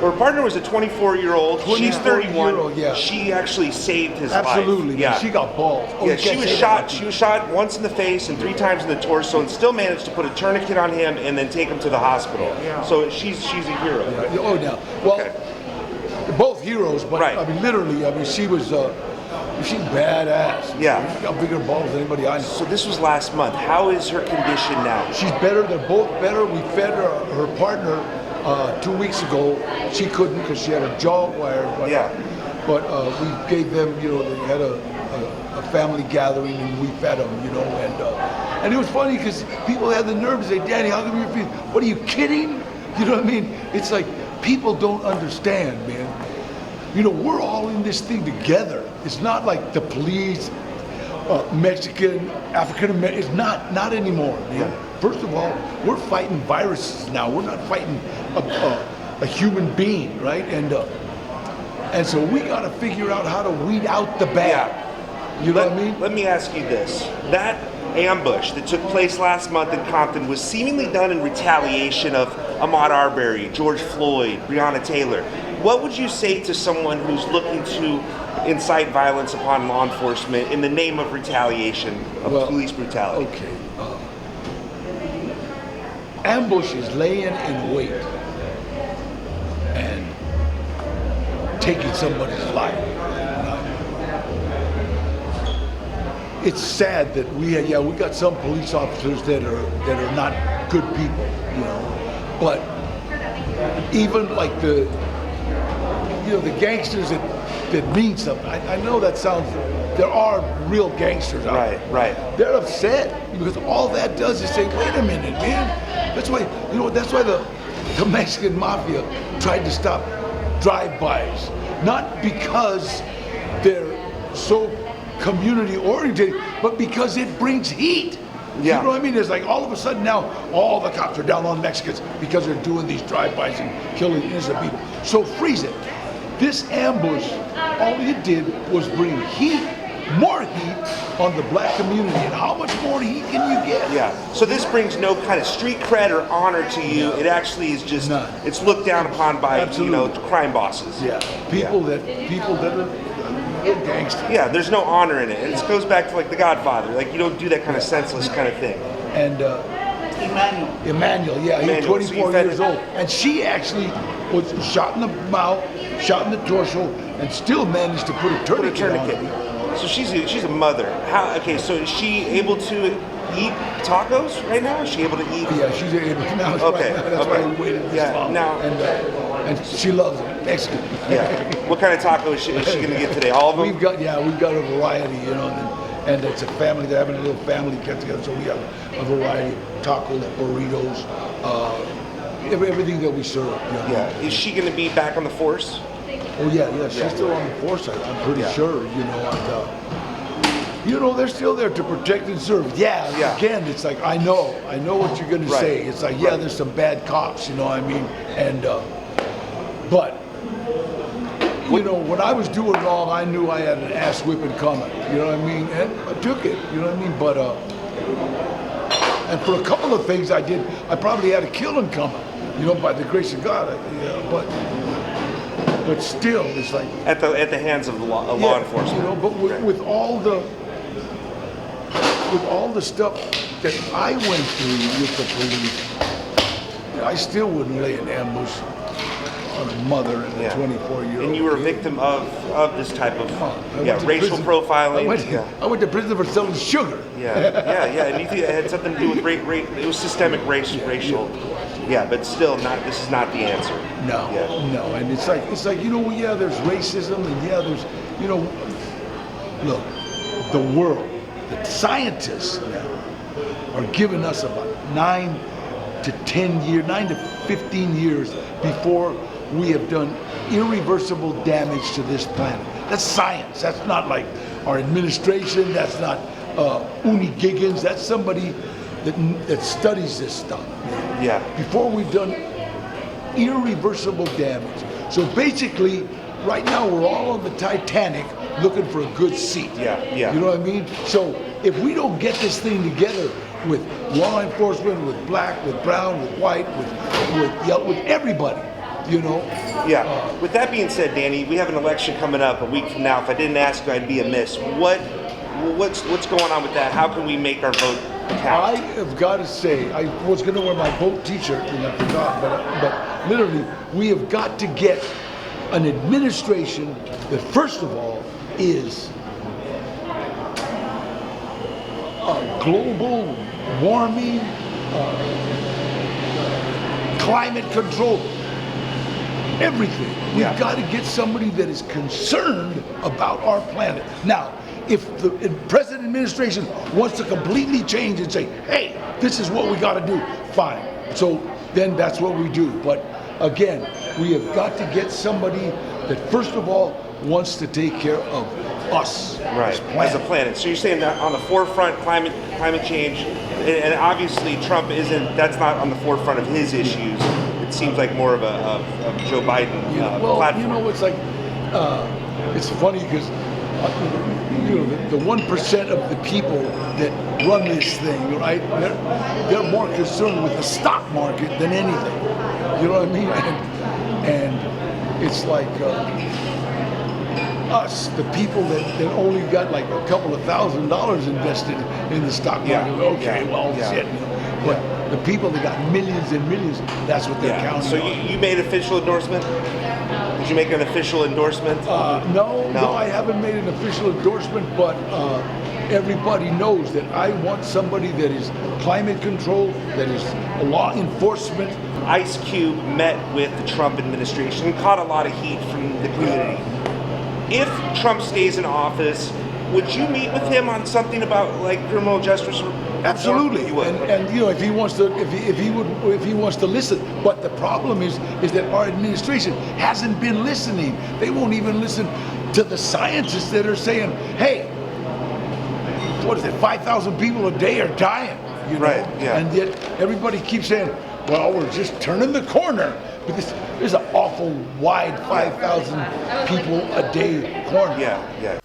Her partner was a 24-year-old. She's 31. Yeah. She actually saved his Absolutely, life. Yeah. She got balls. Yeah, she was shot. She was shot once in the face and 3 times in the torso, and still managed to put a tourniquet on him and then take him to the hospital. Yeah. So she's a hero. Yeah. Oh, no. Well, both heroes, but right. I mean, literally, I mean, she was. She's badass. Yeah. She got bigger balls than anybody I know. So this was last month. How is her condition now? She's better. They're both better. We fed her partner 2 weeks ago. She couldn't because she had her jaw wired. But, But we gave them, you know, they had a family gathering and we fed them, you know. And it was funny because people had the nerve to say, Daddy, how come you're feeding? What, are you kidding? You know what I mean? It's like people don't understand, man. You know, we're all in this thing together. It's not like the police, Mexican, African American. It's not anymore, man. Yeah. First of all, we're fighting viruses now. We're not fighting a human being, right? And so we got to figure out how to weed out the bad. Yeah. You know what I mean? Let me ask you this: that ambush that took place last month in Compton was seemingly done in retaliation of Ahmaud Arbery, George Floyd, Breonna Taylor. What would you say to someone who's looking to incite violence upon law enforcement in the name of retaliation, of police brutality? Okay. Ambush is laying in wait and taking somebody's life. It's sad that we got some police officers that are not good people, you know. But even like the gangsters that mean something. I know that sounds. There are real gangsters out there. Right. They're upset because all that does is say, wait a minute, man. That's why the Mexican mafia tried to stop drive-bys, not because they're so community oriented, but because it brings heat. Yeah. You know what I mean? It's like all of a sudden now all the cops are down on Mexicans because they're doing these drive-bys and killing innocent people. So freeze it. This ambush, all it did was bring heat, more heat on the black community. And how much more heat can you get? Yeah. So this brings no kind of street cred or honor to you. It actually is just it's looked down upon by crime bosses. Yeah. People that are real gangsters. Yeah. There's no honor in it. And it goes back to like The Godfather. Like you don't do that kind of senseless kind of thing. And Emmanuel, yeah, he's 24 years old, and she actually was shot in the mouth, shot in the torso, and still managed to put a tourniquet on her. So she's a mother. So is she able to eat tacos right now? Is she able to eat? Yeah, she's able to now. Okay. That's why we waited this long. Now, and she loves it. Mexican. Yeah. What kind of taco is she going to get today? All of them? We've got a variety, you know. And it's a family, they're having a little family get together, so we have a variety of tacos, burritos, everything that we serve. You know? Yeah. Is she going to be back on the force? Oh yeah, she's still on the force, I'm pretty sure, you know. And, they're still there to protect and serve. Yeah. Again, it's like, I know what you're going to say. It's like, there's some bad cops, you know what I mean? And, but, you know, when I was doing it all, I knew I had an ass whipping coming, you know what I mean? And I took it, you know what I mean? But, and for a couple of things I did, I probably had a killing coming, you know, by the grace of God. But still, it's like at the hands of law enforcement. You know, but with all the stuff that I went through with the police, I still wouldn't lay an ambush on a mother and a 24-year-old. And you were a victim of this type of racial profiling. I went to prison for selling sugar. And you think it had something to do with it was systemic racial. Yeah, but still this is not the answer. No, and it's like there's racism and there's look, the world, the scientists now are giving us about 9 to 15 years before we have done irreversible damage to this planet. That's science. That's not like our administration. That's not Uni Giggins. That's somebody that studies this stuff. Yeah. Before we've done irreversible damage. So basically, right now we're all on the Titanic looking for a good seat. Yeah. You know what I mean? So if we don't get this thing together with law enforcement, with black, with brown, with white, with everybody, you know. Yeah. With that being said, Danny, we have an election coming up a week from now. If I didn't ask you, I'd be amiss. What's going on with that? How can we make our vote count? I have got to say, I was going to wear my vote T-shirt and I forgot, but literally, we have got to get an administration that, first of all, is global warming, climate control, everything. We've got to get somebody that is concerned about our planet. Now, if the present administration wants to completely change and say, hey, this is what we got to do, fine. So then that's what we do. But again, we have got to get somebody that, first of all, wants to take care of us as a planet. So you're saying that on the forefront, climate change, and obviously Trump isn't. That's not on the forefront of his issues. It seems like more of a Joe Biden platform. You know, it's like it's funny because the 1% of the people that run this thing, right? They're more concerned with the stock market than anything. You know what I mean? And it's like us, the people that only got like a couple of $1,000s invested in the stock market. Shit. You know? But the people that got millions and millions, that's what they're counting so on. you made an official endorsement? Did you make an official endorsement? No, I haven't made an official endorsement, but everybody knows that I want somebody that is climate control, that is law enforcement. Ice Cube met with the Trump administration and caught a lot of heat from the community. If Trump stays in office, would you meet with him on something about like criminal justice? Absolutely, you would. And you know, if he wants to listen. But the problem is that our administration hasn't been listening. They won't even listen to the scientists that are saying, "Hey, what is it? 5,000 people a day are dying." You know? Right. Yeah. And yet everybody keeps saying, "Well, we're just turning the corner." Because there's an awful wide 5,000 people a day corner. Yeah.